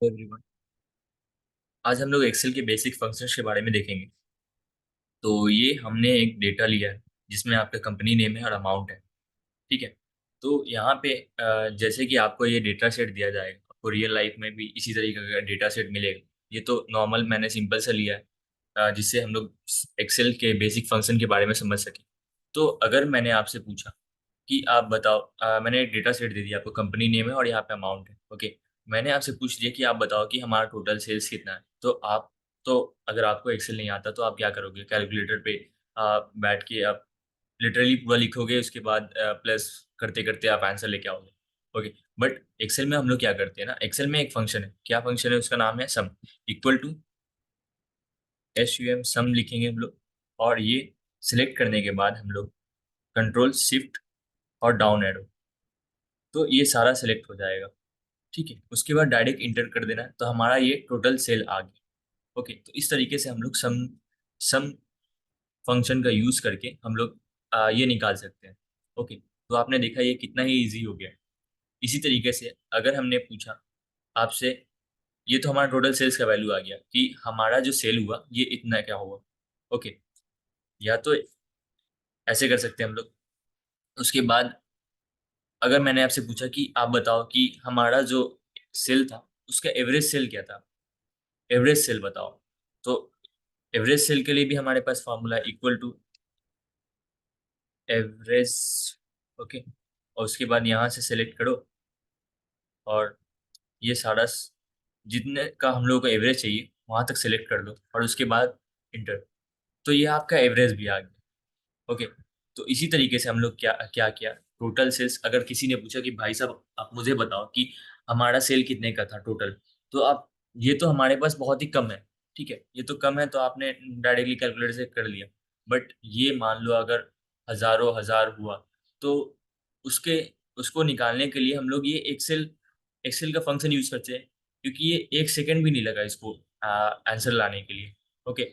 Everyone, आज हम लोग एक्सेल के बेसिक फंक्शंस के बारे में देखेंगे। तो ये हमने एक डेटा लिया है जिसमें आपका कंपनी नेम है और अमाउंट है। ठीक है। तो यहाँ पे जैसे कि आपको ये डेटा सेट दिया जाएगा, आपको रियल लाइफ में भी इसी तरीके का डेटा सेट मिलेगा। ये तो नॉर्मल मैंने सिंपल सा लिया है, जिससे हम लोग एक्सेल के बेसिक फंक्शन के बारे में समझ सकें। तो अगर मैंने आपसे पूछा कि आप बताओ, मैंने एक डेटा सेट दे दिया आपको, कंपनी नेम है और यहाँ पे अमाउंट है। ओके। मैंने आपसे पूछ लिया कि आप बताओ कि हमारा टोटल सेल्स कितना है। तो अगर आपको एक्सेल नहीं आता तो आप क्या करोगे, कैलकुलेटर पे बैठ के आप लिटरली पूरा लिखोगे, उसके बाद प्लस करते करते आप आंसर लेके आओगे। ओके। बट एक्सेल में हम लोग क्या करते हैं ना, एक्सेल में एक फंक्शन है, क्या फंक्शन है, उसका नाम है सम। इक्वल टू SUM, सम लिखेंगे हम लोग। और ये सिलेक्ट करने के बाद हम लोग कंट्रोल शिफ्ट और डाउन एरो, तो ये सारा सिलेक्ट हो जाएगा। ठीक है। उसके बाद डायरेक्ट इंटर कर देना है, तो हमारा ये टोटल सेल आ गया। ओके। तो इस तरीके से हम लोग सम सम फंक्शन का यूज करके हम लोग ये निकाल सकते हैं। ओके। तो आपने देखा ये कितना ही इजी हो गया। इसी तरीके से अगर हमने पूछा आपसे, ये तो हमारा टोटल सेल्स का वैल्यू आ गया कि हमारा जो सेल हुआ ये इतना क्या हुआ। ओके। या तो ऐसे कर सकते हैं हम लोग। उसके बाद अगर मैंने आपसे पूछा कि आप बताओ कि हमारा जो सेल था उसका एवरेज सेल क्या था, एवरेज सेल बताओ। तो एवरेज सेल के लिए भी हमारे पास formula equal to average. Okay. और उसके बाद यहाँ से सेलेक्ट करो और ये सारा जितने का हम लोगों को एवरेज चाहिए वहां तक सेलेक्ट कर दो और उसके बाद इंटर। तो ये आपका एवरेज भी आ गया। ओके। तो इसी तरीके से हम लोग क्या क्या किया, टोटल सेल्स अगर किसी ने पूछा कि भाई साहब आप मुझे बताओ कि हमारा सेल कितने का था टोटल, तो आप, ये तो हमारे पास बहुत ही कम है। ठीक है, ये तो कम है तो आपने डायरेक्टली कैलकुलेटर से कर लिया। बट ये मान लो अगर हजारों हजार हुआ, तो उसके उसको निकालने के लिए हम लोग ये एक्सेल एक्सेल का फंक्शन यूज करते हैं, क्योंकि ये 1 सेकंड भी नहीं लगा इसको आंसर लाने के लिए। ओके।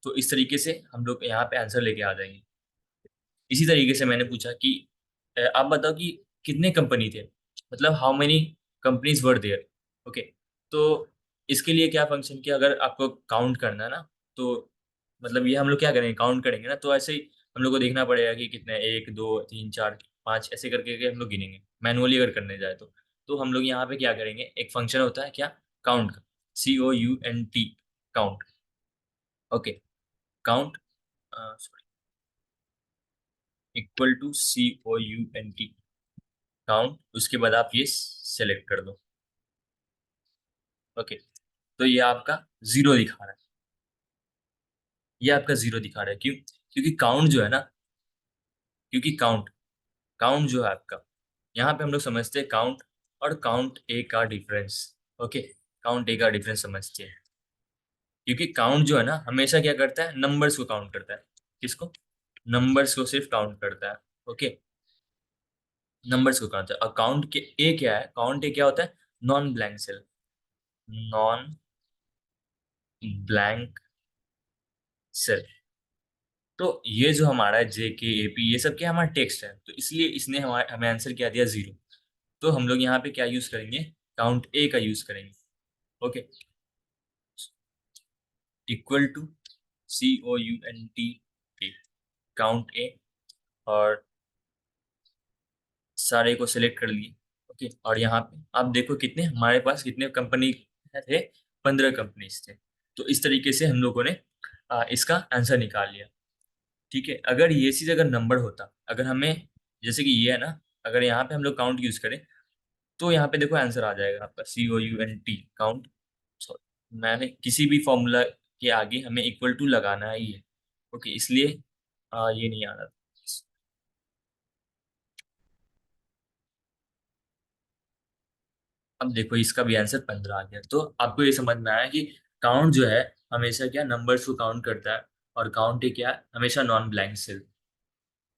तो इस तरीके से हम लोग यहाँ पे आंसर लेके आ जाएंगे। इसी तरीके से मैंने पूछा कि आप बताओ कि कितने कंपनी थे, मतलब how many companies were there. Okay. तो इसके लिए क्या फंक्शन किया, अगर आपको काउंट करना है ना, तो मतलब ये हम लोग क्या करेंगे, काउंट करेंगे ना, तो ऐसे ही हम लोग को देखना पड़ेगा कि कितने, 1 2 3 4 5 ऐसे करके हम लोग गिनेंगे मैनुअली अगर करने जाए तो हम लोग यहाँ पे क्या करेंगे, एक फंक्शन होता है क्या, काउंट का, COUNT, count. Okay. Count equal to COUNT, count. उसके बाद आप ये सेलेक्ट कर दो। ओके। तो ये आपका जीरो दिखा रहा है, ये आपका जीरो दिखा रहा है, क्यों, क्योंकि काउंट जो है ना, क्योंकि काउंट काउंट जो है आपका, यहाँ पे हम लोग समझते हैं काउंट और काउंट ए का डिफरेंस। ओके। काउंट ए का डिफरेंस समझते हैं, क्योंकि काउंट जो है ना हमेशा क्या करता है, नंबर्स को काउंट करता है। किसको, नंबर्स को सिर्फ काउंट करता है। ओके। नंबर्स को काउंट, और काउंट के ए क्या है, काउंट ए क्या होता है, non blank cell, non blank cell. तो ये जो हमारा JKAP ये सब क्या हमारा टेक्स्ट है, तो इसलिए इसने हमें आंसर क्या दिया, जीरो। तो हम लोग यहाँ पे क्या यूज करेंगे, काउंट ए का यूज करेंगे। Okay. Equal to COUNT, count A, और सारे को सिलेक्ट कर लिए। ओके। और यहाँ पे आप देखो कितने हमारे पास, कितने कंपनी थे, 15 कंपनीज थे। तो इस तरीके से हम लोगों ने इसका आंसर निकाल लिया। ठीक है। अगर ये चीज अगर नंबर होता, अगर हमें, जैसे कि ये है ना, अगर यहाँ पे हम लोग काउंट यूज करें, तो यहाँ पे देखो आंसर आ जाएगा आपका COUNT, काउंट। सॉरी, मैंने किसी भी फॉर्मूला के आगे हमें इक्वल टू लगाना ही है। ओके। इसलिए ये नहीं आ रहा। अब देखो इसका भी आंसर 15 आ गया। तो आपको ये समझ में आया कि काउंट जो है हमेशा क्या, नंबर्स को काउंट करता है, और काउंट ही क्या है, हमेशा नॉन ब्लैंक सेल।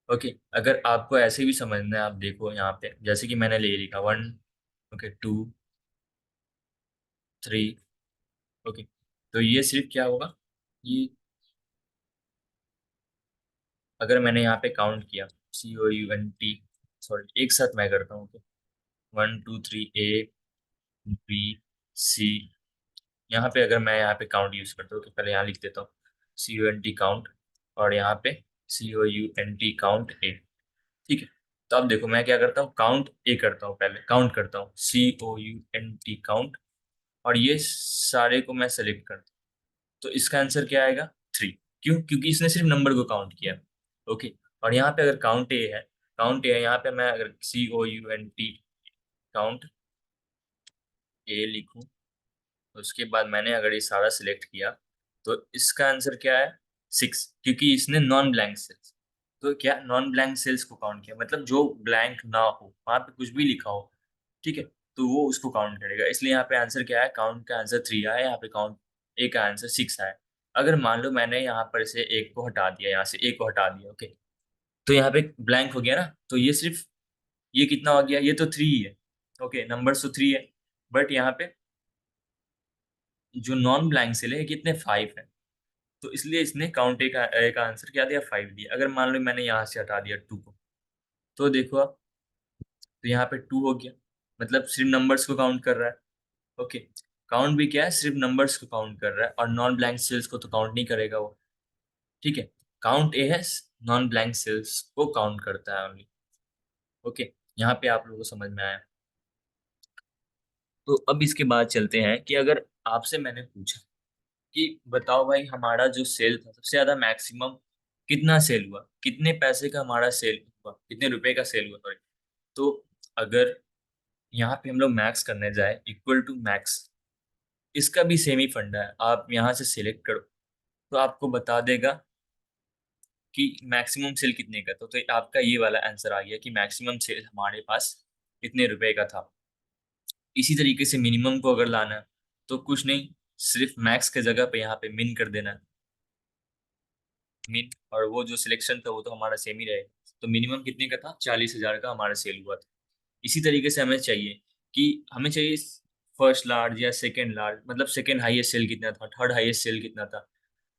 ओके। अगर आपको ऐसे भी समझना है, आप देखो यहाँ पे जैसे कि मैंने ले लिखा 1, ओके, 2 3। ओके। तो ये सिर्फ क्या होगा, ये अगर मैंने यहाँ पे काउंट किया, COUNT, सॉरी एक साथ मैं करता हूँ। 1 2 3, A B C यहाँ पे अगर मैं यहाँ पे काउंट यूज करता हूँ तो पहले यहाँ लिख देता हूँ COUNT काउंट, और यहाँ पे COUNT काउंट ए। ठीक है, तो अब देखो मैं क्या करता हूँ, काउंट ए करता हूँ, पहले काउंट करता हूँ COUNT काउंट, और ये सारे को मैं सेलेक्ट करता हूँ। तो इसका आंसर क्या आएगा? 3। क्यों? क्योंकि इसने सिर्फ नंबर को काउंट किया। ओके, और यहाँ पे अगर काउंट ए है, यहाँ पे मैं अगर COUNT काउंट ए लिखूं, तो उसके बाद मैंने अगर ये सारा सिलेक्ट किया, तो इसका आंसर क्या है? 6, क्योंकि इसने नॉन ब्लैंक सेल्स, तो क्या नॉन ब्लैंक सेल्स को काउंट किया, मतलब जो ब्लैंक ना हो, वहां पे कुछ भी लिखा हो, ठीक है, तो वो उसको काउंट करेगा। इसलिए यहाँ पे आंसर क्या है? काउंट का आंसर 3 आया, यहाँ पे काउंट ए का आंसर 6 आया। अगर मान लो मैंने यहाँ पर से एक को हटा दिया, यहाँ से एक को हटा दिया, ओके, तो यहाँ पे ब्लैंक हो गया ना, तो ये सिर्फ, ये कितना हो गया? ये तो 3 ही है। ओके, नंबर तो 3 है, बट यहाँ पे जो नॉन ब्लैंक सेल है कितने? 5 है। तो इसलिए इसने काउंट ए का आंसर क्या दिया? 5 दिया। अगर मान लो मैंने यहाँ से हटा दिया 2 को, तो देखो आप, तो यहाँ पे 2 हो गया, मतलब सिर्फ नंबर्स को काउंट कर रहा है। ओके, काउंट भी क्या है? सिर्फ नंबर्स को काउंट कर रहा है, और नॉन ब्लैंक सेल्स को तो काउंट नहीं करेगा वो। ठीक है, काउंट ए है, नॉन ब्लैंक सेल्स को काउंट करता है ओनली। ओके, यहाँ पे आप लोगों को समझ में आया? तो अब इसके बाद चलते हैं कि अगर आपसे मैंने पूछा कि बताओ भाई, हमारा जो सेल था सबसे ज्यादा मैक्सिमम कितना सेल हुआ, कितने पैसे का हमारा सेल हुआ, कितने रुपए का सेल हुआ, सॉरी। तो अगर यहाँ पे हम लोग मैक्स करने जाए, इक्वल टू मैक्स, इसका भी सेम ही फंडा है। आप यहाँ से सिलेक्ट करो, तो आपको बता देगा कि मैक्सिमम सेल कितने का था। तो आपका ये वाला आंसर आ गया कि मैक्सिमम सेल हमारे पास कितने रुपए का था। इसी तरीके से मिनिमम को अगर लाना है, तो कुछ नहीं, सिर्फ मैक्स के जगह पे यहाँ पे मिन कर देना है, मिन, और वो जो सिलेक्शन था वो तो हमारा सेम ही रहेगा। तो मिनिमम कितने का था? 40,000 का हमारा सेल हुआ था। इसी तरीके से हमें चाहिए कि हमें चाहिए फर्स्ट लार्ज या सेकंड लार्ज, मतलब सेकंड हाईएस्ट सेल कितना था, थर्ड हाईएस्ट सेल कितना था।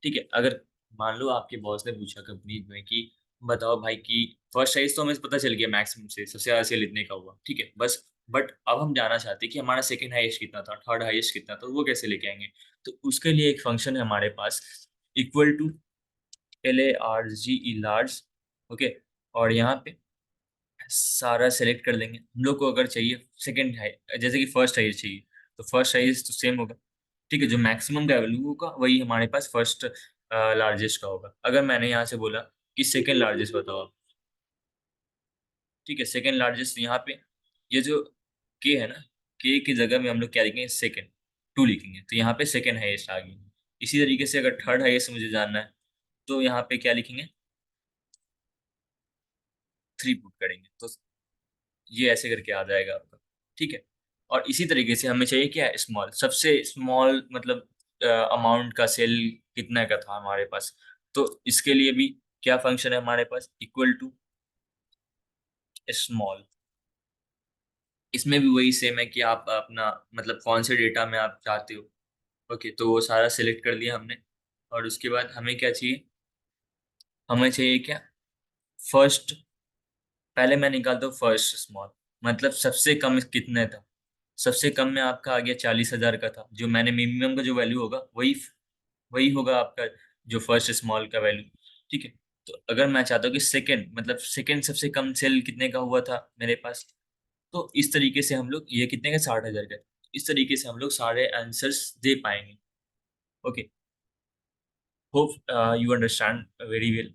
ठीक है, अगर मान लो आपके बॉस ने पूछा कंपनी में कि बताओ भाई कि फर्स्ट साइज तो हमें पता चल गया, मैक्सिमम से सबसे ज्यादा सेल इतने का हुआ, ठीक है, बस। बट अब हम जानना चाहते हैं कि हमारा सेकंड हाईएस्ट कितना था, थर्ड हाईएस्ट कितना था, तो वो कैसे लेके आएंगे? तो उसके लिए एक फंक्शन है हमारे पास, equal to LARGE large. Okay, और यहाँ पे सारा सेलेक्ट कर लेंगे। हम लोग को अगर चाहिए सेकंड हाई, जैसे कि फर्स्ट हाईएस्ट चाहिए, तो फर्स्ट हाईएस्ट तो सेम होगा। ठीक है, जो मैक्सिमम का वैल्यू होगा वही हमारे पास फर्स्ट लार्जेस्ट का होगा। अगर मैंने यहाँ से बोला कि सेकेंड लार्जेस्ट बताओ आप, ठीक है, सेकेंड लार्जेस्ट यहाँ पे ये जो के है ना, के की जगह में हम लोग क्या लिखेंगे? सेकेंड, 2 लिखेंगे, तो यहाँ पे सेकेंड हाईएस्ट आ गई। इसी तरीके से अगर थर्ड हाईएस्ट मुझे जानना है, तो यहाँ पे क्या लिखेंगे? 3 पुट करेंगे, तो ये ऐसे करके आ जाएगा आपका। ठीक है, और इसी तरीके से हमें चाहिए क्या? स्मॉल, सबसे स्मॉल, मतलब अमाउंट का सेल कितना का था हमारे पास। तो इसके लिए भी क्या फंक्शन है हमारे पास? Equal to small. इसमें भी वही सेम है कि आप अपना, मतलब कौन से डेटा में आप चाहते हो। ओके, तो वो सारा सिलेक्ट कर लिया हमने, और उसके बाद हमें क्या चाहिए? हमें चाहिए क्या? फर्स्ट, पहले मैं निकालता हूँ फर्स्ट स्मॉल, मतलब सबसे कम कितने था। सबसे कम में आपका आ गया 40,000 का था, जो मैंने मिनिमम का जो वैल्यू होगा वही वही होगा आपका जो फर्स्ट स्मॉल का वैल्यू। ठीक है, तो अगर मैं चाहता हूँ कि सेकंड, मतलब सेकंड सबसे कम सेल कितने का हुआ था मेरे पास, तो इस तरीके से हम लोग, ये कितने का? 60,000 का। इस तरीके से हम लोग सारे आंसर्स दे पाएंगे। Okay, hope you understand very well.